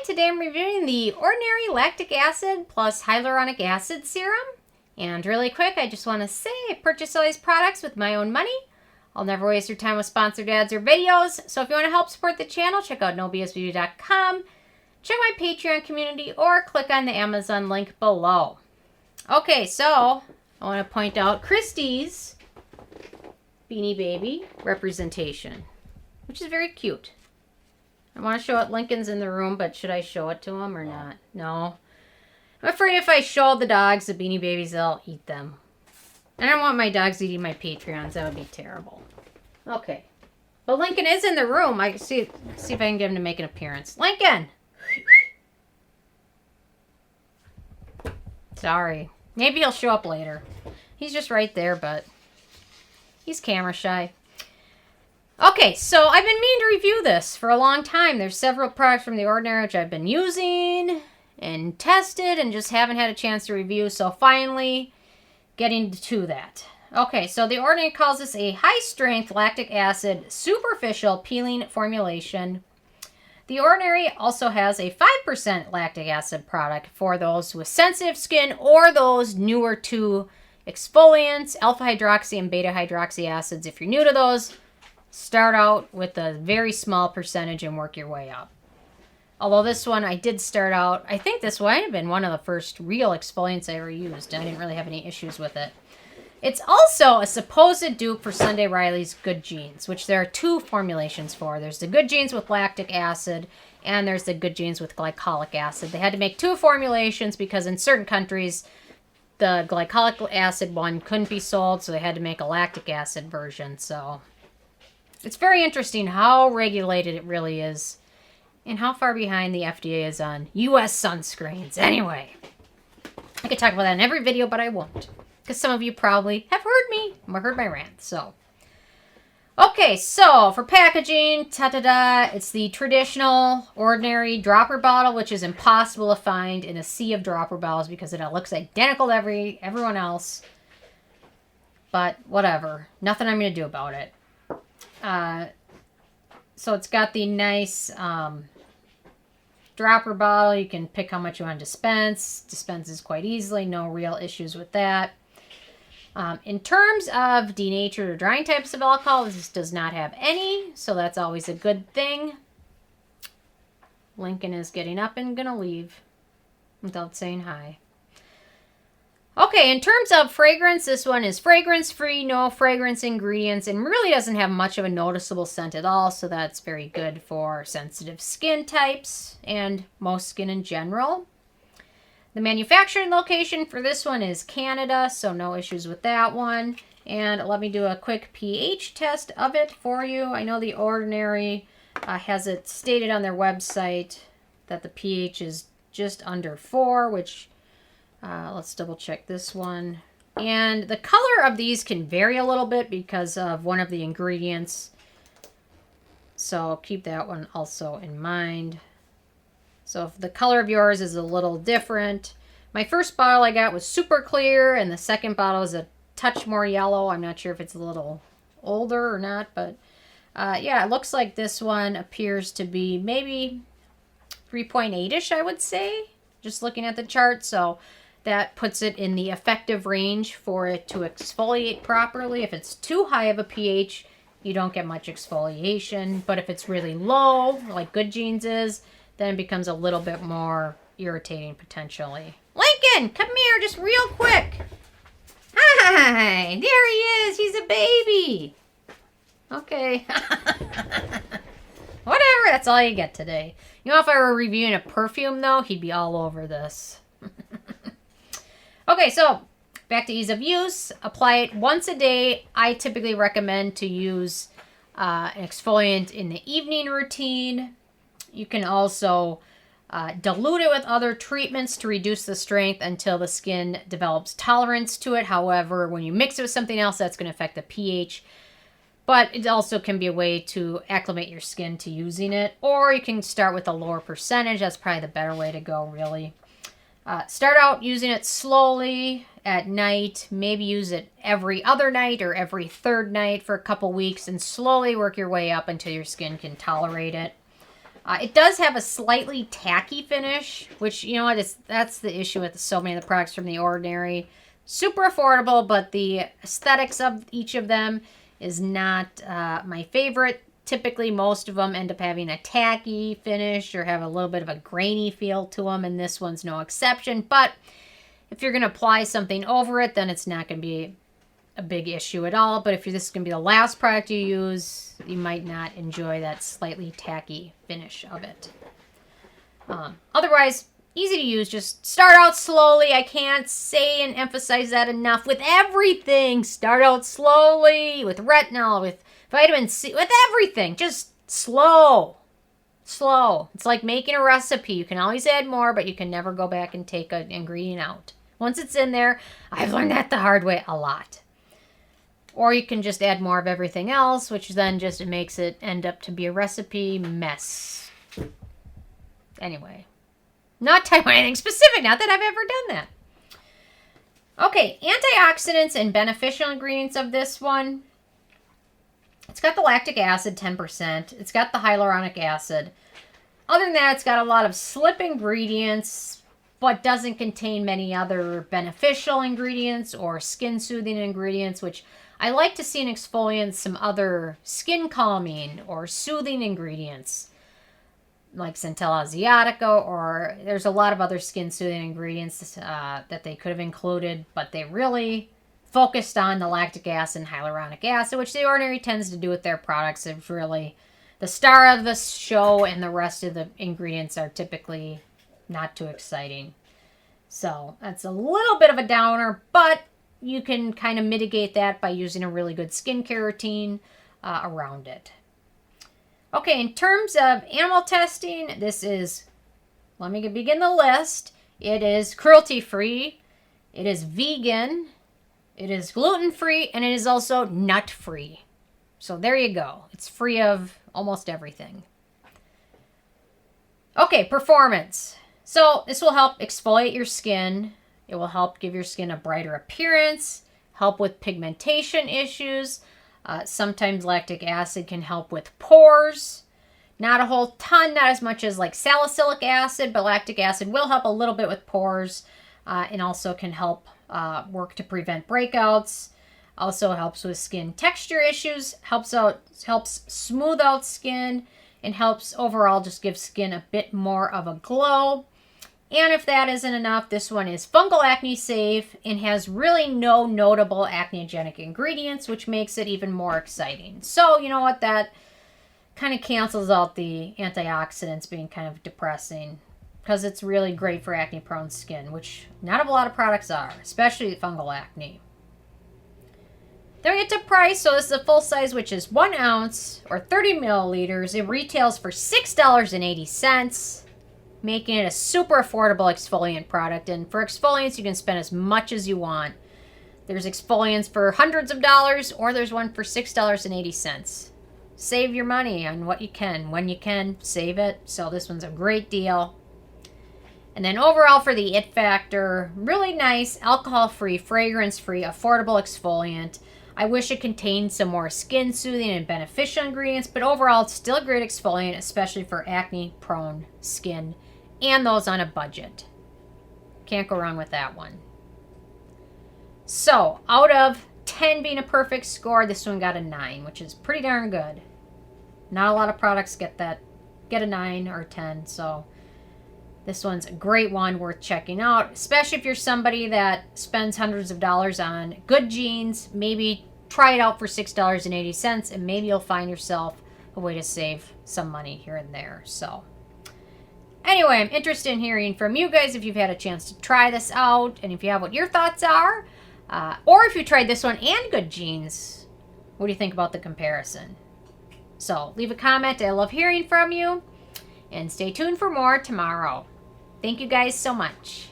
today I'm reviewing the Ordinary Lactic Acid plus Hyaluronic Acid Serum. And really quick, I just want to say I purchase all these products with my own money. I'll never waste your time with sponsored ads or videos. So if you want to help support the channel, check out nobsbeauty.com, check my Patreon community, or click on the Amazon link below. Okay, so I want to point out Christie's Beanie Baby representation, which is very cute. I want to show it. Lincoln's in the room, but should I show it to him or not? No. I'm afraid if I show the dogs the Beanie Babies, they'll eat them. I don't want my dogs eating my Patreons. That would be terrible. Okay. But Lincoln is in the room. I see if I can get him to make an appearance. Lincoln! Sorry. Maybe he'll show up later. He's just right there, but he's camera shy. Okay, so I've been meaning to review this for a long time. There's several products from The Ordinary which I've been using and tested and just haven't had a chance to review, so finally getting to that. Okay, so The Ordinary calls this a high-strength lactic acid superficial peeling formulation. The Ordinary also has a 5% lactic acid product for those with sensitive skin or those newer to exfoliants, alpha-hydroxy and beta-hydroxy acids. If you're new to those, start out with a very small percentage and work your way up. Although this one, I did start out, I think this might have been one of the first real exfoliants I ever used. I didn't really have any issues with it. It's also a supposed dupe for Sunday Riley's Good Genes, which there are two formulations for. There's the Good Genes with lactic acid, and there's the Good Genes with glycolic acid. They had to make two formulations because in certain countries, the glycolic acid one couldn't be sold, so they had to make a lactic acid version. So it's very interesting how regulated it really is and how far behind the FDA is on U.S. sunscreens. Anyway, I could talk about that in every video, but I won't, because some of you probably have heard me or heard my rant. So, okay, so for packaging, it's the traditional Ordinary dropper bottle, which is impossible to find in a sea of dropper bottles because it looks identical to everyone else. But whatever, nothing I'm going to do about it. So it's got the nice dropper bottle. You can pick how much you want to dispense. Dispenses quite easily. No real issues with that. In terms of denatured or drying types of alcohol, this does not have any, so that's always a good thing. Lincoln is getting up and gonna leave without saying hi. Okay, in terms of fragrance, this one is fragrance-free, no fragrance ingredients, and really doesn't have much of a noticeable scent at all, so that's very good for sensitive skin types and most skin in general. The manufacturing location for this one is Canada, so no issues with that one. And let me do a quick pH test of it for you. I know The Ordinary has it stated on their website that the pH is just under 4, which... let's double check this one. And the color of these can vary a little bit because of one of the ingredients. So keep that one also in mind. So if the color of yours is a little different. My first bottle I got was super clear, and the second bottle is a touch more yellow. I'm not sure if it's a little older or not, but yeah, it looks like this one appears to be maybe 3.8-ish, I would say, just looking at the chart. So that puts it in the effective range for it to exfoliate properly. If it's too high of a pH, you don't get much exfoliation. But if it's really low, like Good Genes is, then it becomes a little bit more irritating potentially. Lincoln, come here just real quick. Hi, there he is. He's a baby. Okay. Whatever, that's all you get today. You know, if I were reviewing a perfume, though, he'd be all over this. Okay, so back to ease of use. Apply it once a day. I typically recommend to use an exfoliant in the evening routine. You can also dilute it with other treatments to reduce the strength until the skin develops tolerance to it. However, when you mix it with something else, that's going to affect the pH. But it also can be a way to acclimate your skin to using it. Or you can start with a lower percentage. That's probably the better way to go, really. Start out using it slowly at night. Maybe use it every other night or every third night for a couple weeks. And slowly work your way up until your skin can tolerate it. It does have a slightly tacky finish, which, you know what, that's the issue with so many of the products from The Ordinary. Super affordable, but the aesthetics of each of them is not my favorite. Typically, most of them end up having a tacky finish or have a little bit of a grainy feel to them, and this one's no exception. But if you're going to apply something over it, then it's not going to be a big issue at all. But if this is going to be the last product you use, you might not enjoy that slightly tacky finish of it. Otherwise, easy to use. Just start out slowly. I can't say and emphasize that enough. With everything, start out slowly. With retinol, with vitamin C, with everything. Just slow. Slow. It's like making a recipe. You can always add more, but you can never go back and take an ingredient out. Once it's in there, I've learned that the hard way a lot. Or you can just add more of everything else, which then just makes it end up to be a recipe mess. Anyway, not talking about anything specific, not that I've ever done that. Okay, antioxidants and beneficial ingredients of this one. It's got the lactic acid, 10%. It's got the hyaluronic acid. Other than that, it's got a lot of slip ingredients, but doesn't contain many other beneficial ingredients or skin-soothing ingredients, which I like to see in exfoliants some other skin calming or soothing ingredients, like Centella asiatica, or there's a lot of other skin soothing ingredients that they could have included, but they really focused on the lactic acid and hyaluronic acid, which The Ordinary tends to do with their products. It's really the star of the show, and the rest of the ingredients are typically not too exciting. So that's a little bit of a downer, but you can kind of mitigate that by using a really good skincare routine around it. Okay, in terms of animal testing, this is, let me begin the list. It is cruelty-free, it is vegan, it is gluten-free, and it is also nut-free. So there you go. It's free of almost everything. Okay, performance. So this will help exfoliate your skin. It will help give your skin a brighter appearance, help with pigmentation issues. Sometimes lactic acid can help with pores. Not a whole ton, not as much as like salicylic acid, but lactic acid will help a little bit with pores and also can help work to prevent breakouts. Also helps with skin texture issues, helps smooth out skin, and helps overall just give skin a bit more of a glow. And if that isn't enough, this one is fungal acne safe and has really no notable acneogenic ingredients, which makes it even more exciting. So, you know what, that kind of cancels out the antioxidants being kind of depressing, because it's really great for acne-prone skin, which not a lot of products are, especially fungal acne. Then we get to price. So this is a full size, which is 1 ounce or 30 milliliters. It retails for $6.80. Making it a super affordable exfoliant product. And for exfoliants, you can spend as much as you want. There's exfoliants for hundreds of dollars, or there's one for $6.80. Save your money on what you can. When you can, save it. So this one's a great deal. And then overall for the it factor, really nice, alcohol-free, fragrance-free, affordable exfoliant. I wish it contained some more skin-soothing and beneficial ingredients, but overall it's still a great exfoliant, especially for acne-prone skin and those on a budget. Can't go wrong with that one. So, out of 10 being a perfect score, this one got a 9, which is pretty darn good. Not a lot of products get a 9 or 10, so this one's a great one, worth checking out, especially if you're somebody that spends hundreds of dollars on good jeans. Maybe try it out for $6.80, and maybe you'll find yourself a way to save some money here and there. So anyway, I'm interested in hearing from you guys if you've had a chance to try this out, and if you have, what your thoughts are. Or if you tried this one and good jeans, what do you think about the comparison? So leave a comment. I love hearing from you. And stay tuned for more tomorrow. Thank you guys so much.